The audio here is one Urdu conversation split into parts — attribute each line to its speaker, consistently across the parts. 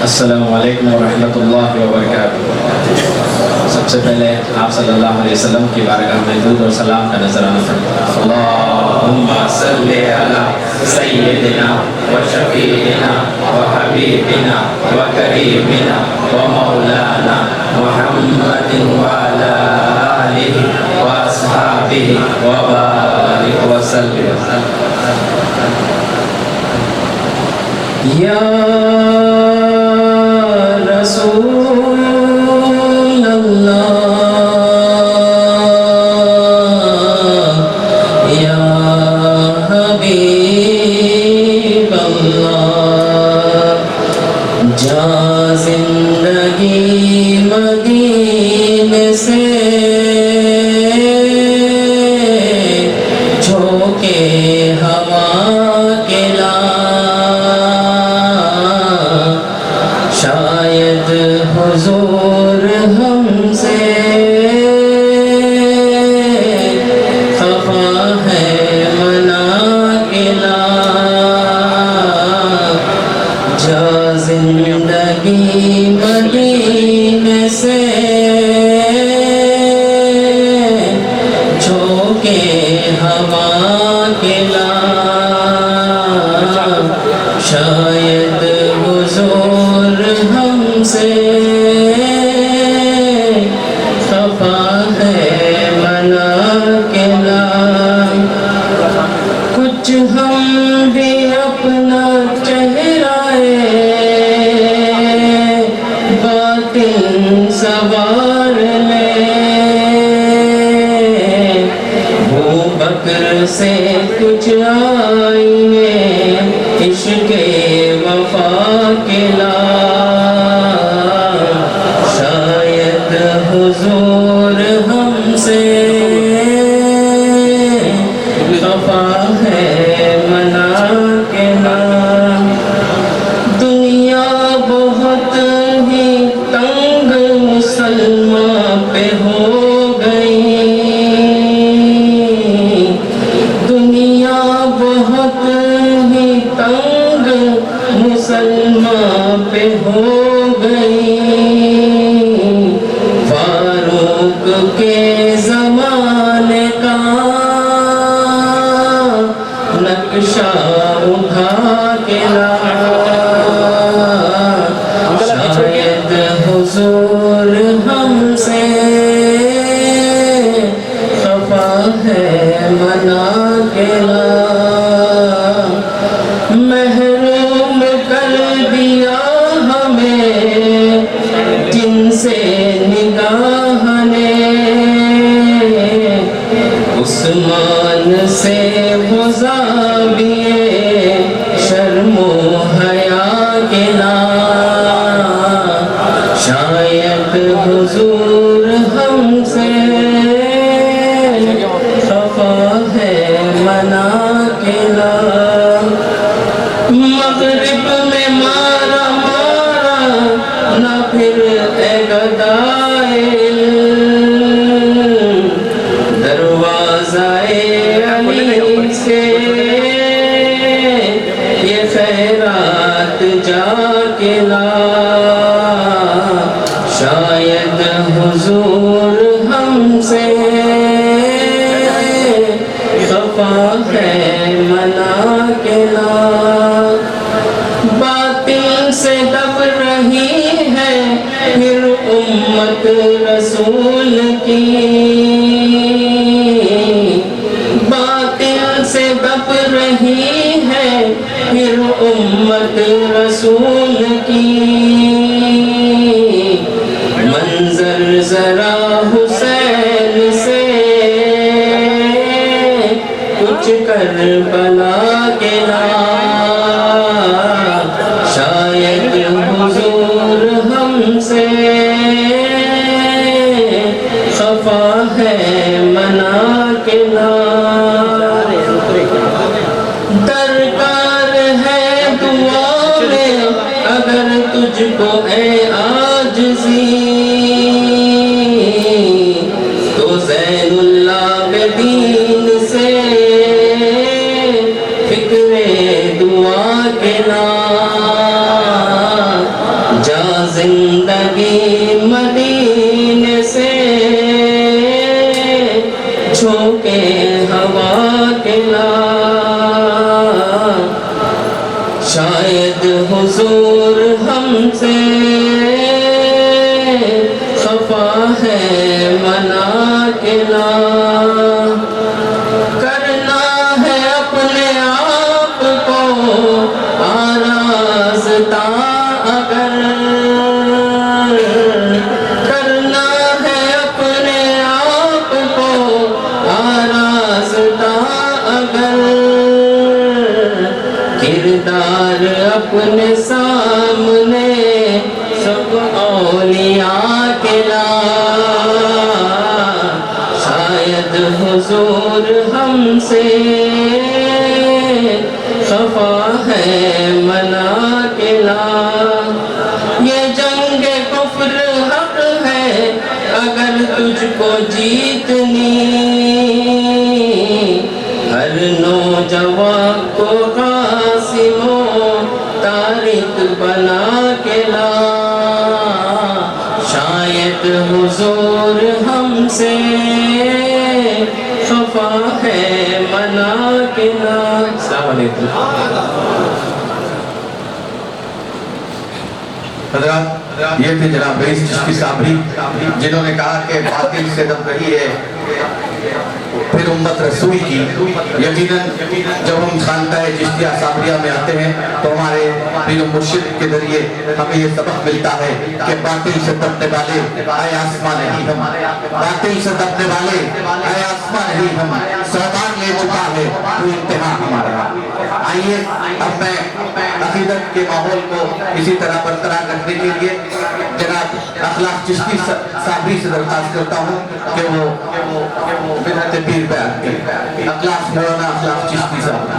Speaker 1: السلام علیکم ورحمۃ اللہ وبرکاتہ۔ سب سے پہلے آپ صلی اللہ علیہ وسلم کی بارگاہ میں درود اور سلام کا نذرانہ فرمائیں۔ اللہم صلی علی سیدنا و شفیعنا و حبیبنا و کریمنا و مولانا محمد و علی آلہ و اصحابہ و بارک وسلم۔ یا رسول اللہ، یا حبیب اللہ، جا زندگی مدینے سے جھونکے ہوا کے لا، شاید حضور ہم سے خفا ہے منا کے لا، جا زندگی مدینے سے جھونکے ہوا کے لا، شاید حضور ہم سے خفا ہے منا کے لا، کچھ ہم بھی اپنا چہرہ باطن سوار لیں، ابوبکر سے کچھ آئیے عشق وفا کے لا، شاید حضور ہم سے خفا ہے منا کے لا، دنیا بہت ہی تنگ مسلمان پہ ہو گئی، دنیا بہت ہی تنگ مسلمان پہ ہو گئی، فاروق کے زمانے کا نقشہ اٹھا کے لا، شاید حضور ہم سے خفا ہے منا کے لا، محروم کر دیا ہمیں جن سے نگاہ نے، عثمان سے وہ زاویے شرم و حیا کے لا، شاید حضور ہم سے خفا ہے منا کے لا، مغرب میں مارا مارا نہ پھر اے گدائل، دروازہ علی سے یہ خیرات جا کے لا، شاید حضور ہم سے خفا ہے منا کے لا، باطل سے دب رہی ہے پھر امت رسول کی، باطل سے دب رہی ہے پھر امت رسول کی، منظر ذرا حسین سے کچھ کربلا کے لا، شاید حضور ہم سے خفا ہے منا کے لا، درکار ہے دعا میں اگر تجھ کو اے عاجزی، تو زین العابدین سے فکر دعا کے لا، جا زندگی مدینے سے جھونکے ہوا کے لا، شاید حضور ہم سے خفا ہے منا کے لا، کرنا ہے اپنے آپ کو آراستہ اگر، کرنا ہے اپنے آپ کو آراستہ اگر، کردار اپنے سامنے سب اولیاء کے لا، شاید حضور ہم سے خفا ہے منا کے لا، یہ جنگ کفر حق ہے اگر تجھ کو جیتنی، ہر نوجوان کو قاسم و طارق بنا کے لا، شاید حضور ہم سے خفا ہے منا کے لا۔ السلام علیکم۔
Speaker 2: حضرات، یہ تھے جناب رئیس چشتی صابری، جنہوں نے کہا کہ باطل سے دب رہی ہے پھر امت رسول کی۔ یقیناً جب ہم خانقاہ چشتیہ صابریہ میں آتے ہیں تو ہمارے پیر و مرشد کے ذریعے ہمیں یہ سبق ملتا ہے کہ باطل سے دبنے والے آئے آسمان نہیں ہم، باطل سے دبنے والے آئے آسمان نہیں ہم، سوبان لے چکا ہے تو انتہا ہمارا۔ آئیے اب میں عقیدت کے ماحول کو اسی طرح برقرار رکھنے کے لیے جناب اخلاق چشتی صابری سے درخواست کرتا ہوں کہ وہ بدعت پیر بیان کریں۔ اخلاق مولانا اخلاق چشتی صابری۔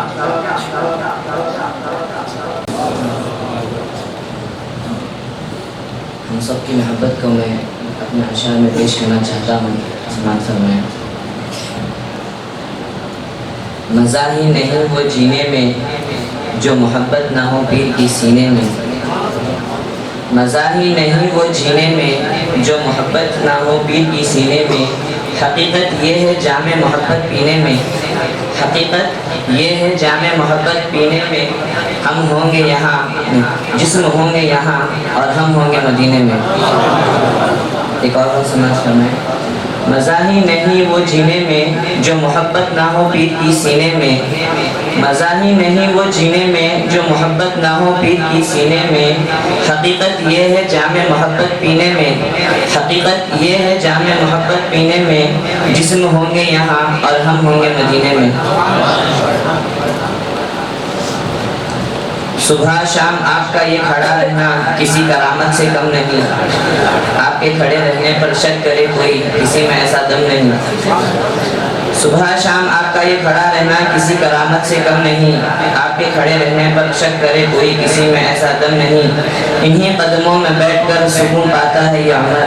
Speaker 3: ہم سب کی محبت کو میں اپنے اشعار میں پیش کرنا چاہتا ہوں، سماعت فرمائیں۔ مزہ ہی نہیں وہ جینے میں جو محبت نہ ہو پیر کی سینے میں، مزہ ہی نہیں وہ جینے میں جو محبت نہ ہو پیر کی سینے میں، حقیقت یہ ہے جام محبت پینے میں، حقیقت یہ ہے جام محبت پینے میں، ہم ہوں گے یہاں جسم ہوں گے یہاں اور ہم ہوں گے مدینے میں۔ ایک اور سمجھ فرمائیں۔ مزہ ہی نہیں وہ جینے میں جو محبت نہ ہو پیر کی سینے میں، مزہ ہی نہیں وہ جینے میں جو محبت نہ ہو پیر کی سینے میں، حقیقت یہ ہے جام محبت پینے میں، حقیقت یہ ہے جام محبت پینے میں، جسم ہوں گے یہاں اور ہم ہوں گے مدینے میں۔ صبح شام آپ کا یہ کھڑا رہنا کسی کرامت سے کم نہیں، آپ کے کھڑے رہنے پر شک کرے کوئی کسی میں ایسا دم نہیں، صبح شام آپ کا یہ کھڑا رہنا کسی کرامت سے کم نہیں، آپ کے کھڑے رہنے پر شک کرے کوئی کسی میں ایسا دم نہیں، انہی قدموں میں بیٹھ کر سکون پاتا ہے یہ عمر،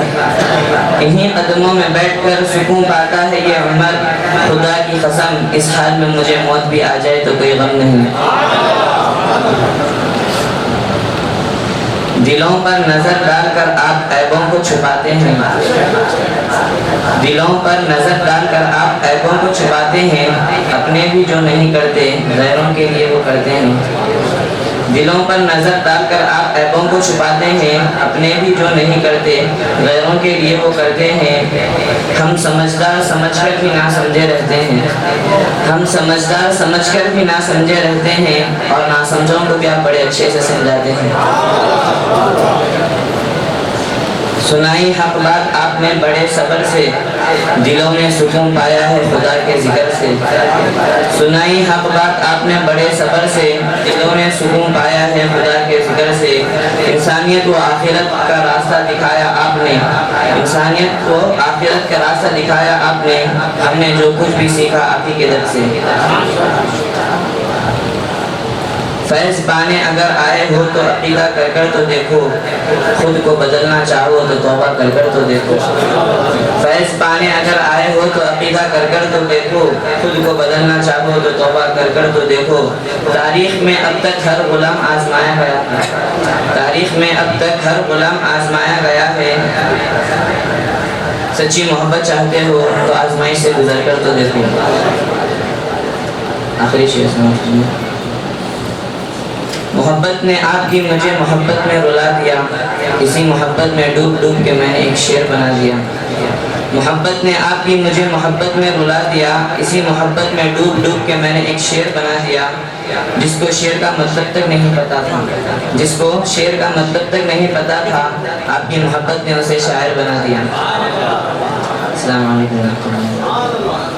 Speaker 3: انہی قدموں میں بیٹھ کر سکون پاتا ہے یہ عمر، خدا کی قسم اس حال میں مجھے موت بھی آ جائے تو کوئی غم نہیں۔ دلوں پر نظر ڈال کر آپ عیبوں کو چھپاتے ہیں، دلوں پر نظر ڈال کر آپ عیبوں کو چھپاتے ہیں، اپنے بھی جو نہیں کرتے غیروں کے لیے وہ کرتے ہیں، دلوں پر نظر ڈال کر آپ عیبوں کو چھپاتے ہیں، اپنے بھی جو نہیں کرتے غیروں کے لیے وہ کرتے ہیں، ہم سمجھدار سمجھ کر بھی نہ سمجھے رہتے ہیں، ہم سمجھدار سمجھ کر بھی نہ سمجھے رہتے ہیں، اور نہ سمجھوں کو بھی آپ بڑے اچھے سے سمجھاتے ہیں۔ سنائی حق بات آپ نے بڑے صبر سے، دلوں میں سکون پایا ہے خدا کے ذکر سے، سنائی حق بات آپ نے بڑے صبر سے، دلوں میں سکون پایا ہے خدا کے ذکر سے، انسانیت و آخرت کا راستہ دکھایا آپ نے، انسانیت کو آخرت کا راستہ دکھایا آپ نے، ہم نے جو کچھ بھی سیکھا آپ ہی کے در سے۔ فیض پانے اگر آئے ہو تو عقیدہ کر کر تو دیکھو، خود کو بدلنا چاہو تو توبہ کر کر تو دیکھو۔ فیض پانے اگر آئے ہو تو عقیدہ کر کر تو دیکھو، خود کو بدلنا چاہو تو توبہ کر کر تو دیکھو۔ تاریخ میں اب تک ہر غلام آزمایا گیا ہے، تاریخ میں اب تک ہر غلام آزمایا گیا ہے۔ سچی محبت چاہتے ہو تو آزمائی سے گزر کر تو دیکھو۔ آخری شعر سمجھ لیجیے۔ محبت نے آپ کی مجھے محبت میں رلا دیا، اسی محبت میں ڈوب ڈوب کے میں نے ایک شعر بنا دیا۔ محبت نے آپ کی مجھے محبت میں رلا دیا، اسی محبت میں ڈوب ڈوب کے میں نے ایک شعر بنا دیا۔ جس کو شعر کا مطلب تک نہیں پتا تھا، جس کو شعر کا مطلب تک نہیں پتا تھا، آپ کی محبت نے اسے شاعر بنا دیا۔ السلام علیکم ورحمۃ اللہ۔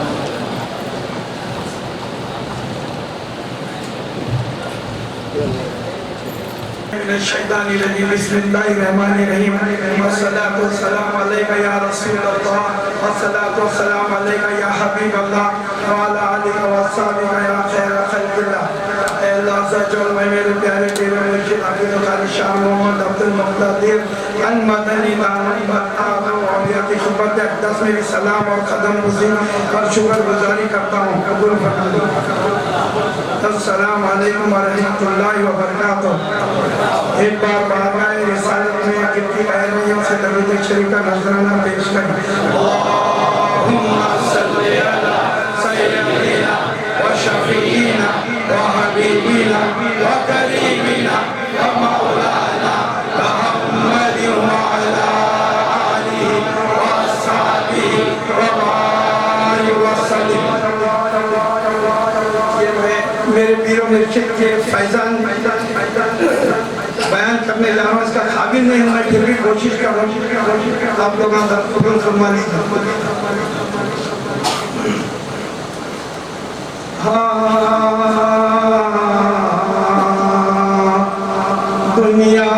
Speaker 4: الشیطان الرجیم بسم اللہ الرحمن الرحیم والصلاة والسلام علیکہ یا رسول اللہ والصلاة والسلام علیکہ یا حبیب اللہ وعلا علیکہ والصحابہ یا خیر خلق اللہ۔ اے اللہ عز و جل میں میرے پیارے تیرے مرشد عقید قاری شاہ محمد عبد المقتدر المدنی دامن بطاب و عبیت خبت اقدس میں سلام اور قدم گزین اور شکر گزاری کرتا ہوں۔ قبول فرمائے۔ السلام علیکم ورحمۃ اللہ وبرکاتہ۔ ایک بار بارگاہ رسالت میں کتنی اہمیت سے درود شریف کا نذرانہ پیش کریں۔ اللہم صلی علی سیدنا و شفیعنا و حبیبنا و کریمنا و مولانا محمد وعلی آلہ و اصحابہ و بارک وسلم۔ میرے پیر و مرشد کے فیضان بیان کرنے جا رہا ہوں، اس کا قابل نہیں ہوں، میں پھر بھی کوشش کر رہا ہوں، آپ لوگ قبول فرما لیجیے۔ دنیا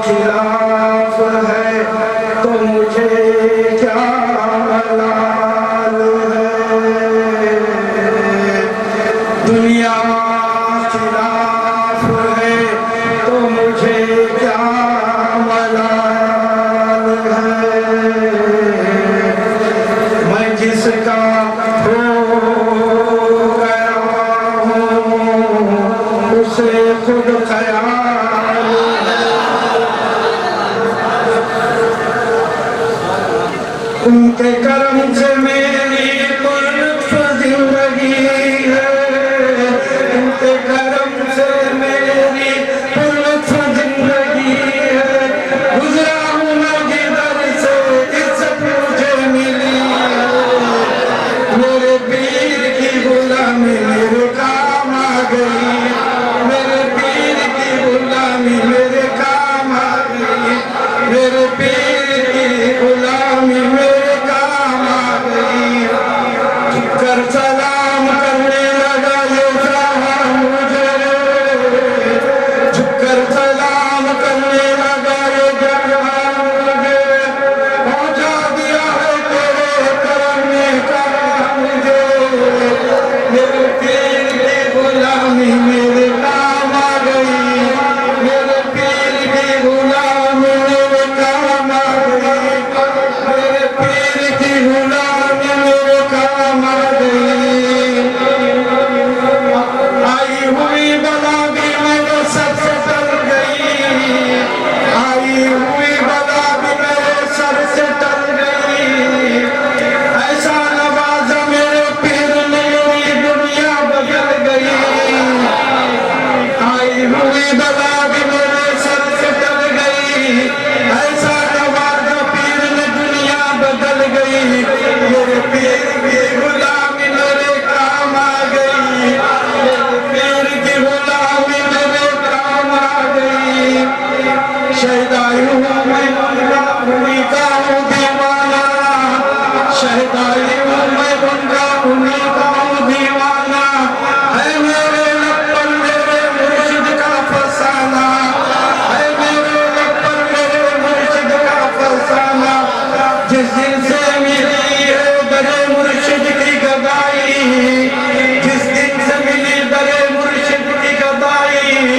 Speaker 4: خلاف ہے تو مجھے کیا ملال ہے، دنیا خلاف ہے تو مجھے کیا ملال ہے، میں جس کا ہو گیا ہوں اسے خود خیال ہے، ان کے کرم سے میری لطف زندگی ہے، ان کے کرم سے میری لطف زندگی ہے، گزرا ہوں میں جدھر سے عزت مجھے ملی ہے، میرے پیر کی غلامی میرے کام آ گئی، میرے پیر کی غلامی میرے کام آ گئی، میرے پیر کی غلامی میرے کام آ گئی۔ جھک کر سلام کرنے لگا یہ جہاں مجھے، جھک کر سلام کرنے لگا یہ جہاں مجھے، پہنچا دیا ہے تیرے کرم نے کہاں مجھے، میرے پیر کی غلامی میرے کام آ گئی، میرے پیر کی غلامی میرے کام آ گئی، میرے پیر کی غلامی میرے کام آ گئی۔ آئی ہوئی بلا بھی میرے سر سے ٹل گئی، آئی ہوئی بلا بھی میرے سر سے ٹل گئی، ایسا نوازا میرے پیر نے میری دنیا بدل گئی، آئی ہوئی بلا بھی میرے سر سے ٹل گئی، ایسا نوازا پیر نے دنیا بدل گئی، میرے پیر کی غلامی میرے کام آ گئی، میرے پیر کی غلامی میرے کام آ گئی۔ شہدائی ہوں میں انہی کا ہوں دیوانہ، شہدائی ہوں میں انہی کا ہوں دیوانہ، ہے میرے لب پر میرے مرشد کا فسانہ، ہے میرے لب پر میرے مرشد کا فسانہ، جس دن سے ملی ہے درے مرشد کی گدائی، جس دن سے ملی درے مرشد کی گدائی،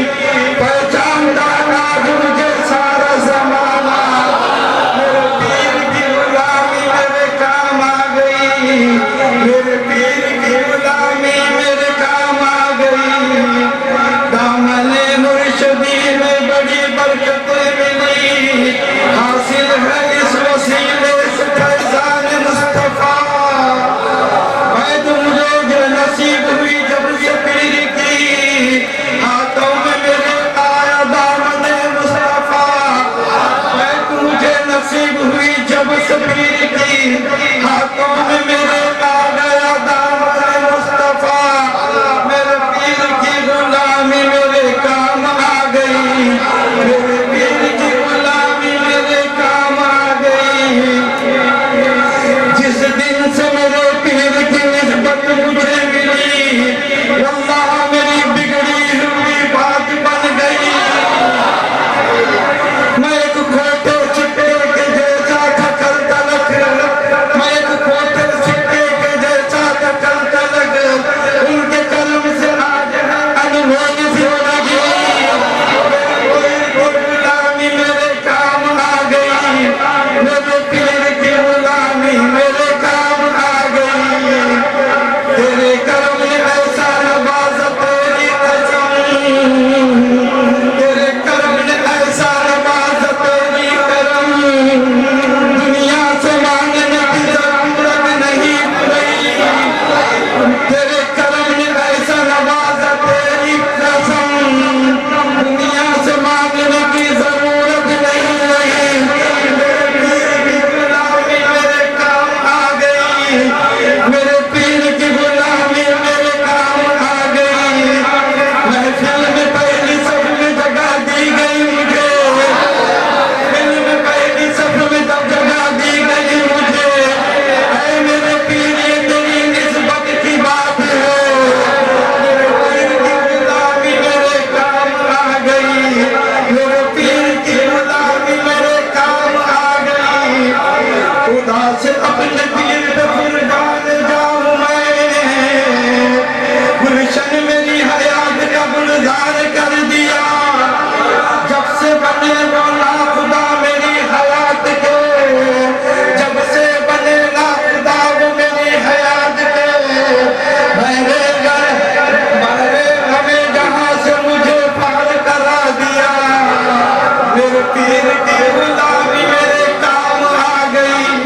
Speaker 4: میرے پیر کی غلامی میرے کام آ گئی،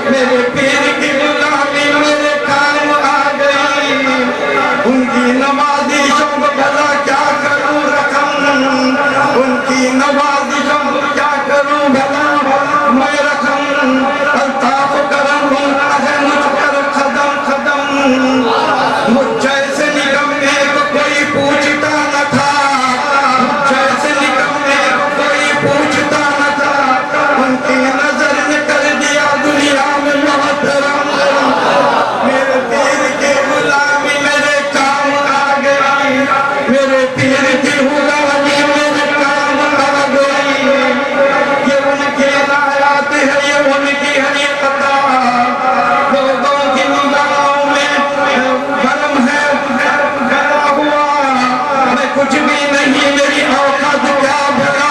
Speaker 4: میرے پیر کی غلامی میرے کام آ گئی، ان کی نوازشوں کو بھلا کیا کروں رقم، ان کی نوازشوں کو کیا کروں بھلا میں رقم، الطاف کرم ہے مجھ پر قدم قدم، مجھ جیسے نکمے کو کوئی پوچھتا نہ تھا، مجھ جیسے نکمے کو کوئی پوچھتا نہ تھا، ان کی نظر نے کر دیا دنیا میں محترم، میرے پیر کی غلامی میرے کام آ گئی، میرے پیر کی غلامی میرے کام آ گئی، یہ ان کی آیات ہے یہ ان کی حقیقت، لوگوں کی نگاہوں میں بھرم ہے بھرا ہوا، میں کچھ بھی نہیں میری اوقات کیا بھلا،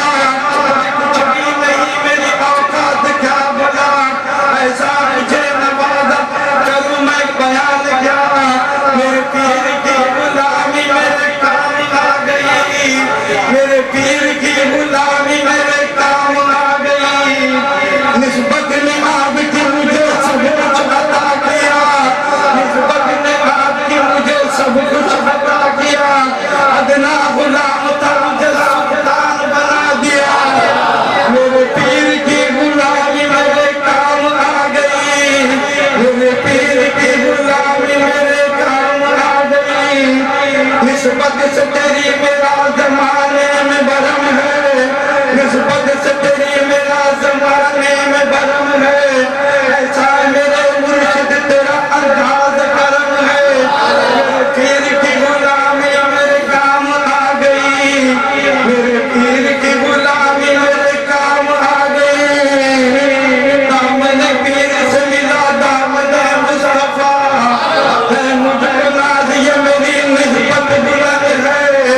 Speaker 4: میں کچھ بھی نہیں میری اوقات کیا بھلا، ایسا مجھے نوازا کروں میں بیان کیا، میرے پیر کی غلامی میرے کام آ گئی، میرے پیر کی غلامی میرے کام آ گئی، نسبت نے آپ کی مجھے سب کچھ عطا کیا، نسبت نے آپ کی مجھے سب کچھ عطا کیا، ادنا غلام تھا مجھے سلطان بنا دیا، میرے پیر کی غلامی میرے کام آ گئی، میرے پیر کی غلامی میرے کام آ گئی، نسبت سے تیری میرا زمانے میں برم ہے، نسبت سے تیری میرا زمانے میں برم ہے، ایسا میرے مرشد تیرا انداز کرم ہے، میرے پیر کی غلامی میرے کام آ گئی، میرے پیر کی غلامی میرے کام آ گئی، دامن پیر سے ملا دامن مصطفیٰ ہے، مجھ کو ناز یہ میری نسبت بلند ہے،